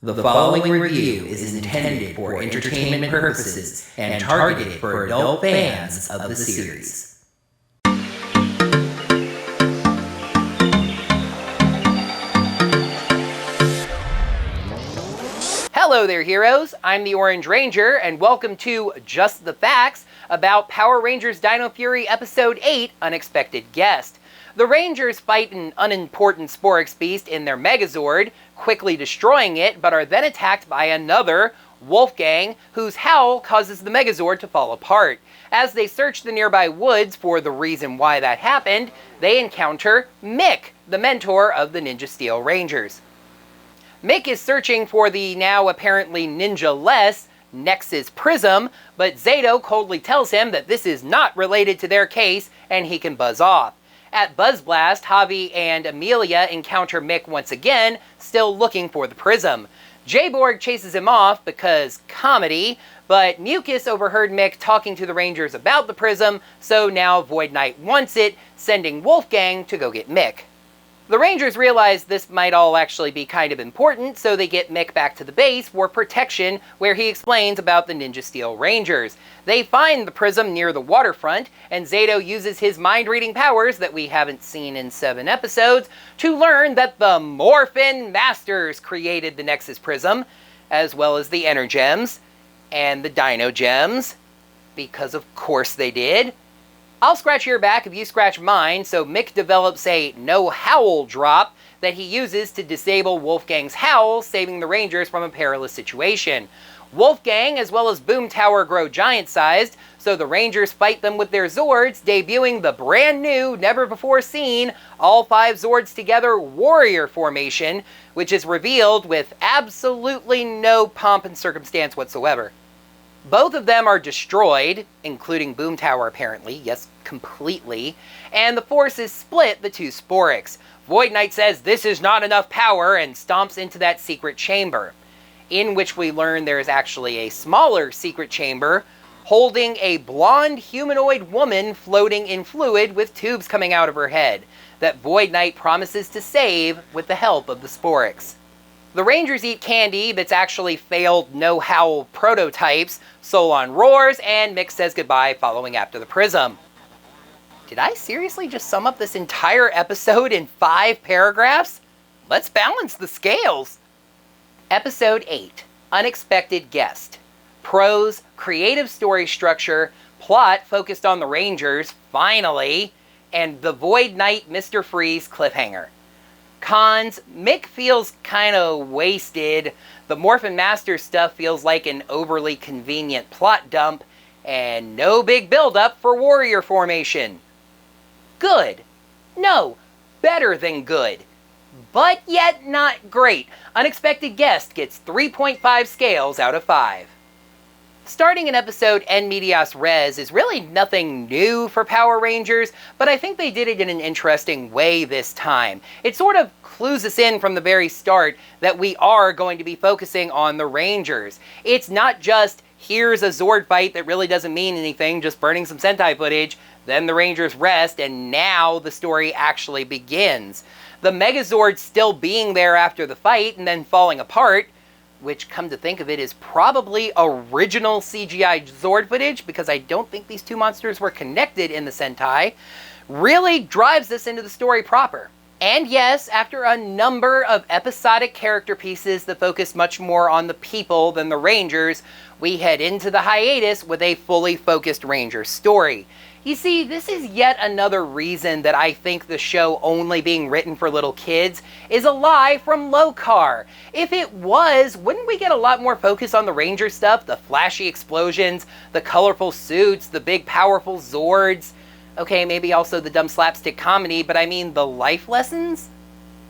The following review is intended for entertainment purposes and targeted for adult fans of the series. Hello there, heroes. I'm the Orange Ranger, and welcome to Just the Facts about Power Rangers Dino Fury Episode 8, Unexpected Guest. The Rangers fight an unimportant Sporix beast in their Megazord, quickly destroying it, but are then attacked by another, Wolfgang, whose howl causes the Megazord to fall apart. As they search the nearby woods for the reason why that happened, they encounter Mick, the mentor of the Ninja Steel Rangers. Mick is searching for the now apparently ninja-less Nexus Prism, but Zato coldly tells him that this is not related to their case and he can buzz off. At Buzz Blast, Javi and Amelia encounter Mick once again, still looking for the prism. J-Borg chases him off because comedy, but Mucus overheard Mick talking to the Rangers about the prism, so now Void Knight wants it, sending Wolfgang to go get Mick. The Rangers realize this might all actually be kind of important, so they get Mick back to the base for protection, where he explains about the Ninja Steel Rangers. They find the prism near the waterfront, and Zato uses his mind-reading powers that we haven't seen in 7 episodes to learn that the Morphin Masters created the Nexus Prism, as well as the Energems, and the Dino Gems, because of course they did. I'll scratch your back if you scratch mine, so Mick develops a no-howl drop that he uses to disable Wolfgang's howl, saving the Rangers from a perilous situation. Wolfgang as well as Boom Tower grow giant-sized, so the Rangers fight them with their Zords, debuting the brand new, never-before-seen, all 5 Zords together warrior formation, which is revealed with absolutely no pomp and circumstance whatsoever. Both of them are destroyed, including Boom Tower apparently, yes, completely, and the forces split the 2 Sporix. Void Knight says this is not enough power and stomps into that secret chamber, in which we learn there is actually a smaller secret chamber holding a blonde humanoid woman floating in fluid with tubes coming out of her head that Void Knight promises to save with the help of the Sporix. The Rangers eat candy that's actually failed no-howl prototypes, Solon roars, and Mick says goodbye following after the prism. Did I seriously just sum up this entire episode in 5 paragraphs? Let's balance the scales! Episode 8, Unexpected Guest. Prose, creative story structure, plot focused on the Rangers, finally, and the Void Knight Mr. Freeze cliffhanger. Cons, Mick feels kinda wasted, the Morphin Masters stuff feels like an overly convenient plot dump, and no big build-up for warrior formation. Good. No, better than good. But yet not great. Unexpected Guest gets 3.5 scales out of 5. Starting an episode en medias res is really nothing new for Power Rangers, but I think they did it in an interesting way this time. It sort of clues us in from the very start that we are going to be focusing on the Rangers. It's not just, here's a Zord fight that really doesn't mean anything, just burning some Sentai footage, then the Rangers rest, and now the story actually begins. The Megazord still being there after the fight and then falling apart, which, come to think of it, is probably original CGI Zord footage, because I don't think these 2 monsters were connected in the Sentai, really drives us into the story proper. And yes, after a number of episodic character pieces that focus much more on the people than the Rangers, we head into the hiatus with a fully focused Ranger story. You see, this is yet another reason that I think the show only being written for little kids is a lie from Lokar. If it was, wouldn't we get a lot more focus on the Ranger stuff? The flashy explosions, the colorful suits, the big powerful Zords. Okay, maybe also the dumb slapstick comedy, but I mean the life lessons?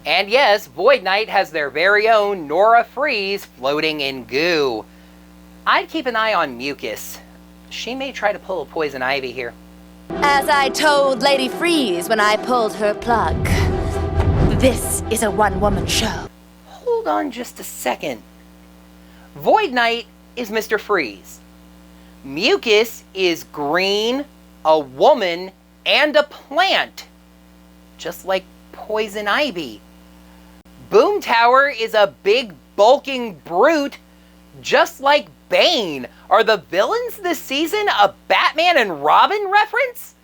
And yes, Void Knight has their very own Nora Freeze floating in goo. I'd keep an eye on Mucus. She may try to pull a Poison Ivy here. As I told Lady Freeze when I pulled her plug, this is a one-woman show. Hold on just a second. Void Knight is Mr. Freeze. Mucus is green, a woman, and a plant. Just like Poison Ivy. Boom Tower is a big bulking brute, just like Bane. Are the villains this season a Batman and Robin reference?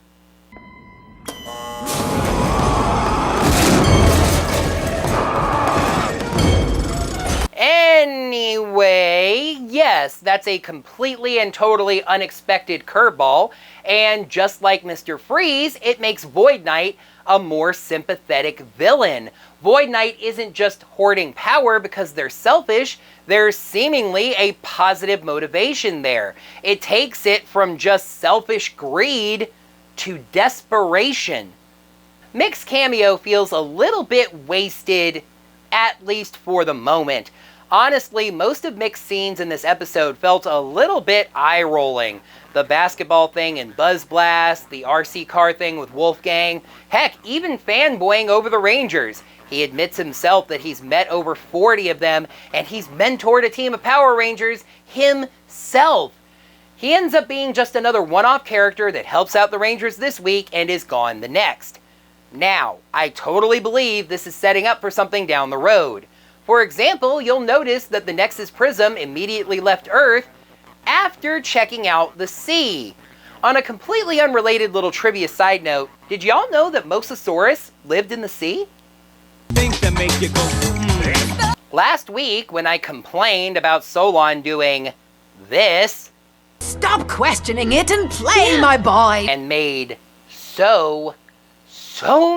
Anyway, yes, that's a completely and totally unexpected curveball, and just like Mr. Freeze, it makes Void Knight a more sympathetic villain. Void Knight isn't just hoarding power because they're selfish, there's seemingly a positive motivation there. It takes it from just selfish greed to desperation. Mick's cameo feels a little bit wasted, at least for the moment. Honestly, most of Mick's scenes in this episode felt a little bit eye-rolling. The basketball thing in Buzz Blast, the RC car thing with Wolfgang, heck, even fanboying over the Rangers. He admits himself that he's met over 40 of them, and he's mentored a team of Power Rangers himself. He ends up being just another one-off character that helps out the Rangers this week and is gone the next. Now, I totally believe this is setting up for something down the road. For example, you'll notice that the Nexus Prism immediately left Earth after checking out the sea. On a completely unrelated little trivia side note, did y'all know that Mosasaurus lived in the sea? Things that make you go, Last week, when I complained about Solon doing this, Stop questioning it and play, my boy! and made so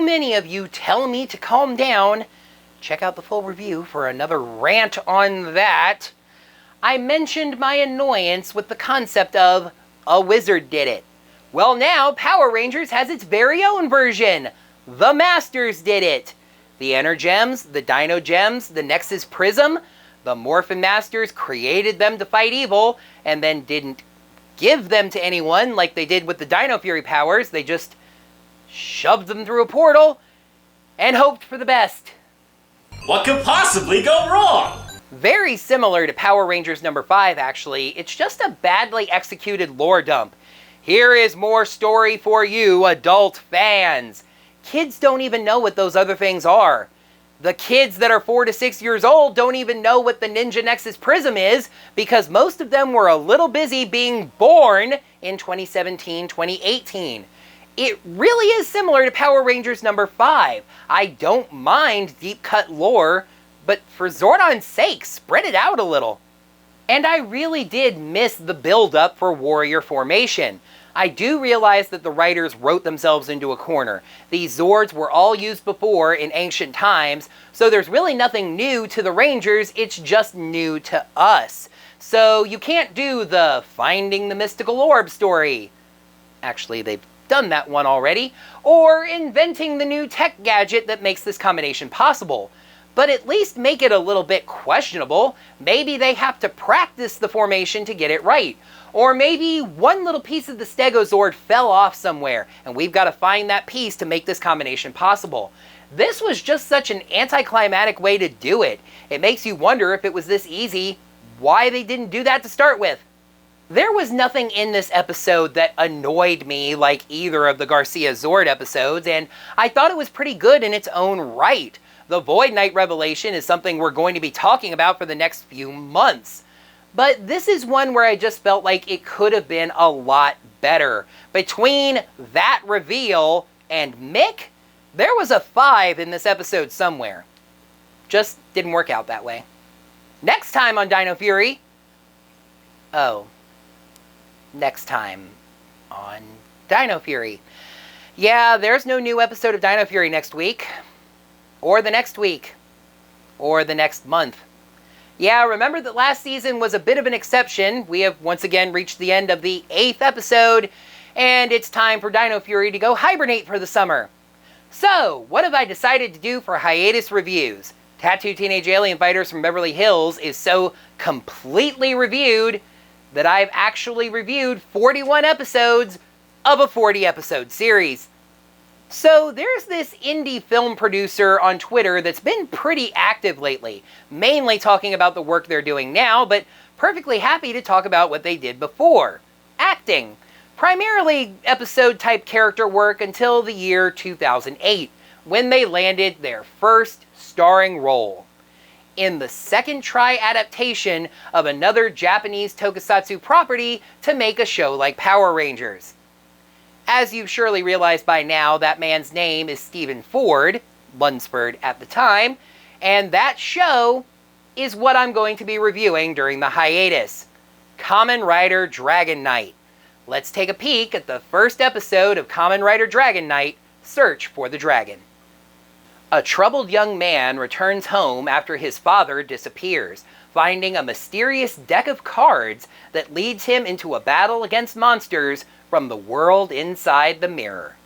many of you tell me to calm down, check out the full review for another rant on that, I mentioned my annoyance with the concept of a wizard did it. Well, now Power Rangers has its very own version. The Masters did it. The Energems, the Dino Gems, the Nexus Prism, the Morphin Masters created them to fight evil and then didn't give them to anyone like they did with the Dino Fury powers. They just shoved them through a portal and hoped for the best. What could possibly go wrong? Very similar to Power Rangers number 5, actually. It's just a badly executed lore dump. Here is more story for you, adult fans. Kids don't even know what those other things are. The kids that are 4 to 6 years old don't even know what the Ninja Nexus Prism is because most of them were a little busy being born in 2017, 2018. It really is similar to Power Rangers number 5. I don't mind deep cut lore, but for Zordon's sake, spread it out a little. And I really did miss the build-up for Warrior Formation. I do realize that the writers wrote themselves into a corner. These Zords were all used before in ancient times, so there's really nothing new to the Rangers, it's just new to us. So you can't do the Finding the Mystical Orb story. Actually, they've done that one already. Or inventing the new tech gadget that makes this combination possible. But at least make it a little bit questionable. Maybe they have to practice the formation to get it right. Or maybe one little piece of the Stegozord fell off somewhere, and we've got to find that piece to make this combination possible. This was just such an anticlimactic way to do it. It makes you wonder if it was this easy, why they didn't do that to start with. There was nothing in this episode that annoyed me like either of the Garcia Zord episodes, and I thought it was pretty good in its own right. The Void Knight revelation is something we're going to be talking about for the next few months. But this is one where I just felt like it could have been a lot better. Between that reveal and Mick, there was a 5 in this episode somewhere. Just didn't work out that way. Next time on Dino Fury... Next time on Dino Fury. Yeah, there's no new episode of Dino Fury next week. Or the next week. Or the next month. Yeah, remember that last season was a bit of an exception. We have once again reached the end of the 8th episode, and it's time for Dino Fury to go hibernate for the summer. So, what have I decided to do for hiatus reviews? Tattooed Teenage Alien Fighters from Beverly Hills is so completely reviewed that I've actually reviewed 41 episodes of a 40-episode series. So there's this indie film producer on Twitter that's been pretty active lately, mainly talking about the work they're doing now, but perfectly happy to talk about what they did before. Acting. Primarily episode-type character work until the year 2008, when they landed their first starring role. in the second try adaptation of another Japanese tokusatsu property to make a show like Power Rangers. As you've surely realized by now, that man's name is Stephen Ford, Lunsford at the time, and that show is what I'm going to be reviewing during the hiatus. Kamen Rider Dragon Knight. Let's take a peek at the first episode of Kamen Rider Dragon Knight, Search for the Dragon. A troubled young man returns home after his father disappears, finding a mysterious deck of cards that leads him into a battle against monsters from the world inside the mirror.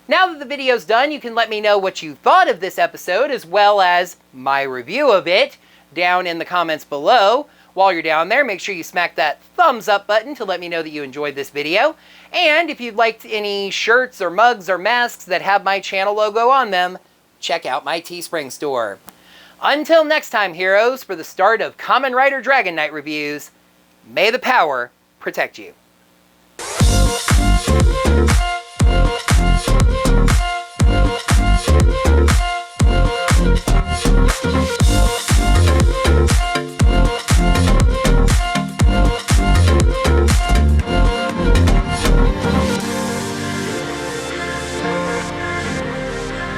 Now that the video's done, you can let me know what you thought of this episode as well as my review of it down in the comments below. While you're down there, make sure you smack that thumbs up button to let me know that you enjoyed this video. And if you'd liked any shirts or mugs or masks that have my channel logo on them, check out my Teespring store. Until next time, heroes, for the start of Kamen Rider Dragon Knight reviews, may the power protect you.